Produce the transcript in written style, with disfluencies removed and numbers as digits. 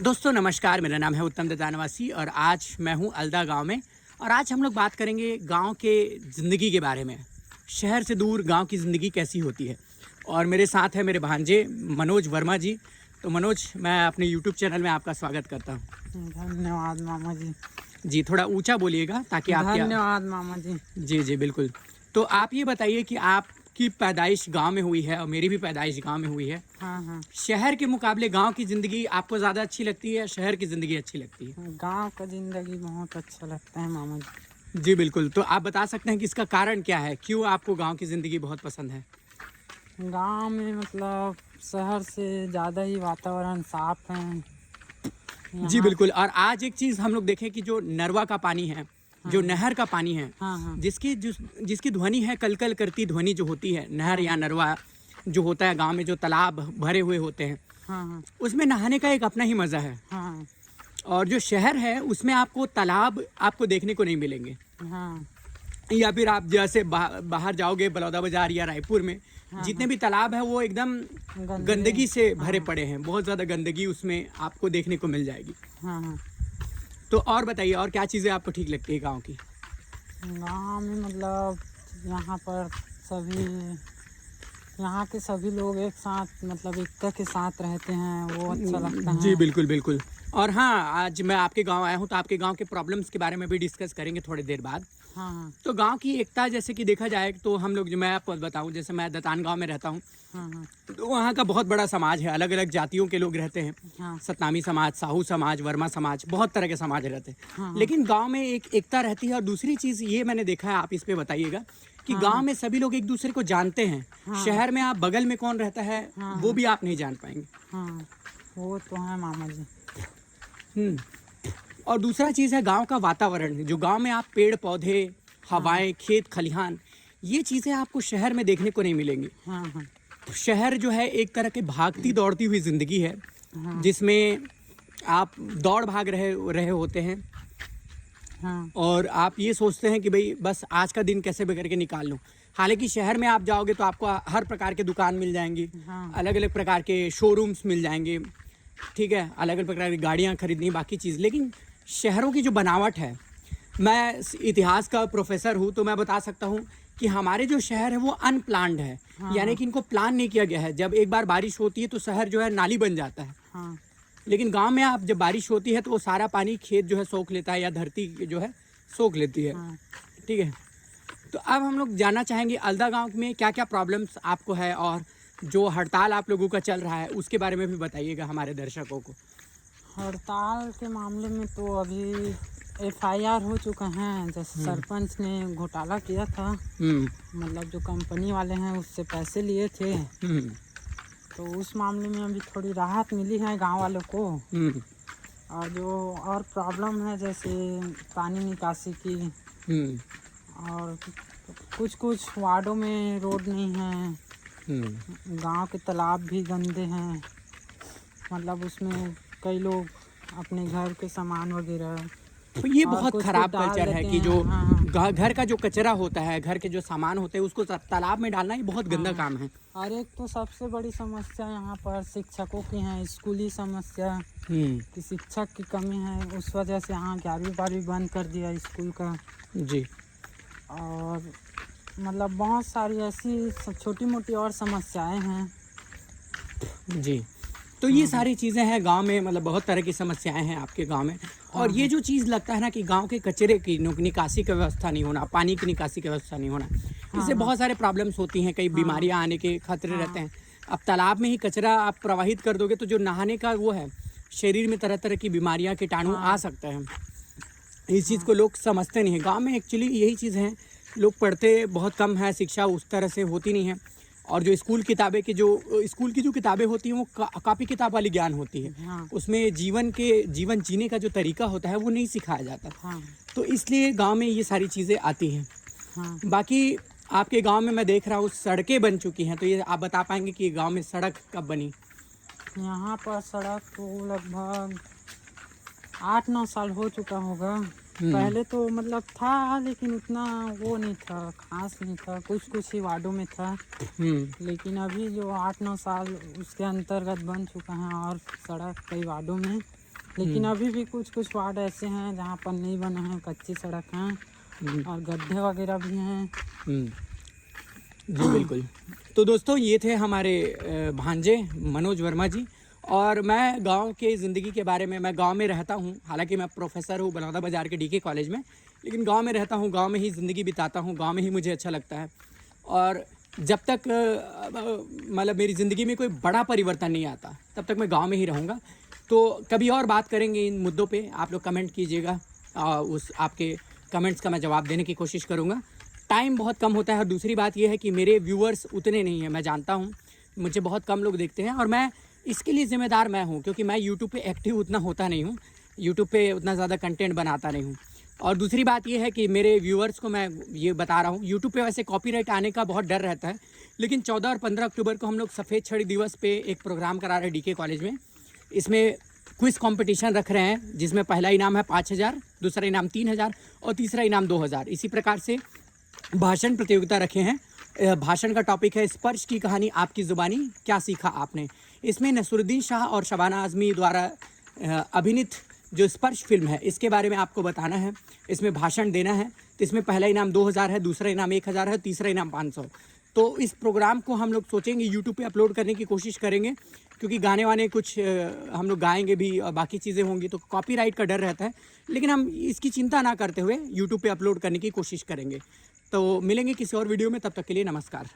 दोस्तों नमस्कार, मेरा नाम है उत्तम दत्तानवासी और आज मैं हूँ अलदा गांव में। और आज हम लोग बात करेंगे गांव के ज़िंदगी के बारे में। शहर से दूर गांव की ज़िंदगी कैसी होती है। और मेरे साथ है मेरे भांजे मनोज वर्मा जी। तो मनोज, मैं अपने यूट्यूब चैनल में आपका स्वागत करता हूँ। धन्यवाद मामा जी। जी, थोड़ा ऊंचा बोलिएगा ताकि आप धन्यवाद मामा जी। जी जी बिल्कुल। तो आप ये बताइए कि आपकी पैदाइश गांव में हुई है और मेरी भी पैदाइश गांव में हुई है। हाँ। शहर के मुकाबले गांव की ज़िंदगी आपको ज़्यादा अच्छी लगती है या शहर की ज़िंदगी अच्छी लगती है? गांव का जिंदगी बहुत अच्छा लगता है मामा जी। जी बिल्कुल। तो आप बता सकते हैं कि इसका कारण क्या है, क्यों आपको गांव की ज़िंदगी बहुत पसंद है? गांव में मतलब शहर से ज़्यादा ही वातावरण साफ है। जी बिल्कुल। और आज एक चीज़ हम लोग देखें कि जो नरवा का पानी है, जो नहर का पानी है, हाँ। जिसकी ध्वनि है कलकल करती ध्वनि जो होती है, नहर या नरवा जो होता है गांव में, जो तालाब भरे हुए होते हैं, हाँ। उसमें नहाने का एक अपना ही मज़ा है। हाँ। और जो शहर है उसमें आपको तालाब आपको देखने को नहीं मिलेंगे। हाँ। या फिर आप जैसे बाहर जाओगे बलौदा बाजार या रायपुर में, जितने भी तालाब है वो एकदम गंदगी से भरे पड़े हैं। बहुत ज़्यादा गंदगी उसमें आपको देखने को मिल जाएगी। हाँ। तो और बताइए, और क्या चीज़ें आपको ठीक लगती है गांव की? गांव में मतलब यहाँ पर यहाँ के सभी लोग एक साथ मतलब एकता के साथ रहते हैं, वो अच्छा लगता है। जी बिल्कुल बिल्कुल। और हाँ, आज मैं आपके गांव आया हूँ तो आपके गांव के प्रॉब्लम्स के बारे में भी डिस्कस करेंगे थोड़ी देर बाद। हाँ। तो गांव की एकता जैसे कि देखा जाए तो हम लोग, जो मैं आपको बताऊं, जैसे मैं दतान गांव में रहता हूं, हाँ। तो वहाँ का बहुत बड़ा समाज है। अलग अलग जातियों के लोग रहते हैं। हाँ। सतनामी समाज, साहू समाज, वर्मा समाज, बहुत तरह के समाज रहते हैं। हाँ। लेकिन गांव में एक एकता रहती है। और दूसरी चीज़ ये मैंने देखा है, आप इस पे बताइएगा, कि गांव में सभी लोग एक दूसरे को जानते हैं। शहर में आप बगल में कौन रहता है वो भी आप नहीं जान पाएंगे। हाँ, वो तो है मामा जी। और दूसरा चीज़ है गांव का वातावरण। जो गांव में आप पेड़ पौधे, हवाएं, खेत खलिहान, ये चीज़ें आपको शहर में देखने को नहीं मिलेंगी। हाँ। शहर जो है एक तरह के भागती दौड़ती हुई ज़िंदगी है, जिसमें आप दौड़ भाग रहे होते हैं। हाँ। और आप ये सोचते हैं कि भाई बस आज का दिन कैसे भी करके निकाल लूँ। हालांकि शहर में आप जाओगे तो आपको हर प्रकार के दुकान मिल जाएंगी। हाँ। अलग अलग प्रकार के शोरूम्स मिल जाएंगे, ठीक है, अलग अलग प्रकार की गाड़ियाँ खरीदनी, बाकी चीज़। लेकिन शहरों की जो बनावट है, मैं इतिहास का प्रोफेसर हूँ तो मैं बता सकता हूँ कि हमारे जो शहर है वो अनप्लान्ड है। यानी कि इनको प्लान नहीं किया गया है। जब एक बार बारिश होती है तो शहर जो है नाली बन जाता है। हाँ। लेकिन गांव में आप जब बारिश होती है तो वो सारा पानी खेत जो है सोख लेता है, या धरती जो है सोख लेती है। ठीक है। तो अब हम लोग जानना चाहेंगे अलदा गांव में क्या क्या प्रॉब्लम्स आपको है, और जो हड़ताल आप लोगों का चल रहा है उसके बारे में भी बताइएगा हमारे दर्शकों को। हड़ताल के मामले में तो अभी FIR हो चुका है। जैसे सरपंच ने घोटाला किया था, मतलब जो कंपनी वाले हैं उससे पैसे लिए थे, तो उस मामले में अभी थोड़ी राहत मिली है गांव वालों को। और जो और प्रॉब्लम है जैसे पानी निकासी की, और कुछ वार्डों में रोड नहीं है। गांव के तालाब भी गंदे हैं, मतलब उसमें कई लोग अपने घर के सामान वगैरह, तो ये बहुत खराब कल्चर है कि जो घर का जो कचरा होता है, घर के जो सामान होते हैं, उसको तालाब में डालना ही बहुत गंदा काम है। और एक तो सबसे बड़ी समस्या यहाँ पर शिक्षकों की है, स्कूली समस्या कि शिक्षक की कमी है। उस वजह से यहाँ 11वीं 12वीं बंद कर दिया स्कूल का। जी। और मतलब बहुत सारी ऐसी छोटी मोटी और समस्याएं हैं। जी। तो ये सारी चीज़ें हैं गांव में, मतलब बहुत तरह की समस्याएं हैं आपके गांव में। और ये जो चीज़ लगता है ना कि गांव के कचरे की निकासी की व्यवस्था नहीं होना, पानी की निकासी की व्यवस्था नहीं होना, इससे बहुत सारे प्रॉब्लम्स होती हैं। कई बीमारियां आने के खतरे रहते हैं। अब तालाब में ही कचरा आप प्रवाहित कर दोगे तो जो नहाने का वो है, शरीर में तरह तरह की बीमारियाँ, कीटाणु आ सकते हैं। इस चीज़ को लोग समझते नहीं हैं। गाँव में एक्चुअली यही चीज़ है, लोग पढ़ते बहुत कम है, शिक्षा उस तरह से होती नहीं है। और जो स्कूल की जो किताबें होती हैं वो कॉपी किताब वाली ज्ञान होती है। उसमें जीवन जीने का जो तरीका होता है वो नहीं सिखाया जाता। तो इसलिए गांव में ये सारी चीज़ें आती हैं। बाकी आपके गांव में मैं देख रहा हूँ सड़कें बन चुकी हैं, तो ये आप बता पाएंगे कि गांव में सड़क कब बनी? यहाँ पर सड़क तो लगभग 8-9 साल हो चुका होगा। पहले तो मतलब था, लेकिन उतना वो नहीं था, खास नहीं था, कुछ ही वार्डों में था। लेकिन अभी जो 8-9 साल उसके अंतर्गत बन चुका है, और सड़क कई वार्डों में लेकिन अभी भी कुछ कुछ वार्ड ऐसे हैं जहाँ पर नहीं बने हैं, कच्ची सड़क हैं और गड्ढे वगैरह भी हैं। जी बिल्कुल। तो दोस्तों ये थे हमारे भांजे मनोज वर्मा जी। और मैं गांव के ज़िंदगी के बारे में, मैं गांव में रहता हूं, हालांकि मैं प्रोफेसर हूं बलौदा बाज़ार के डीके कॉलेज में, लेकिन गांव में रहता हूं, गांव में ही ज़िंदगी बिताता हूं, गांव में ही मुझे अच्छा लगता है। और जब तक मतलब मेरी ज़िंदगी में कोई बड़ा परिवर्तन नहीं आता तब तक मैं गांव में ही रहूँगा। तो कभी और बात करेंगे इन मुद्दों पे, आप लोग कमेंट कीजिएगा, उस आपके कमेंट्स का मैं जवाब देने की कोशिश करूँगा। टाइम बहुत कम होता है और दूसरी बात यह है कि मेरे व्यूअर्स उतने नहीं हैं, मैं जानता हूँ, मुझे बहुत कम लोग देखते हैं और मैं इसके लिए ज़िम्मेदार मैं हूँ, क्योंकि मैं यूट्यूब पे एक्टिव उतना होता नहीं हूँ, यूट्यूब पे उतना ज़्यादा कंटेंट बनाता नहीं हूँ। और दूसरी बात यह है कि मेरे व्यूअर्स को मैं ये बता रहा हूँ, यूट्यूब पे वैसे कॉपीराइट आने का बहुत डर रहता है, लेकिन 14 और 15 अक्टूबर को हम लोग सफ़ेद छड़ी दिवस पे एक प्रोग्राम करा रहे हैं डीके कॉलेज में। इसमें क्विज़ कंपटीशन रख रहे हैं, जिसमें पहला इनाम है 5,000, दूसरा इनाम 3,000 और तीसरा इनाम 2,000। इसी प्रकार से भाषण प्रतियोगिता रखे हैं। भाषण का टॉपिक है स्पर्श की कहानी आपकी ज़ुबानी, क्या सीखा आपने। इसमें नसरुद्दीन शाह और शबाना आज़मी द्वारा अभिनीत जो स्पर्श फिल्म है इसके बारे में आपको बताना है, इसमें भाषण देना है। तो इसमें पहला इनाम 2,000 है, दूसरा इनाम 1,000 है, तीसरा इनाम 500। तो इस प्रोग्राम को हम लोग सोचेंगे यूट्यूब पे अपलोड करने की कोशिश करेंगे, क्योंकि गाने वाने कुछ हम लोग गाएंगे भी और बाकी चीज़ें होंगी तो कॉपीराइट का डर रहता है, लेकिन हम इसकी चिंता ना करते हुए यूट्यूब पे अपलोड करने की कोशिश करेंगे। तो मिलेंगे किसी और वीडियो में, तब तक के लिए नमस्कार।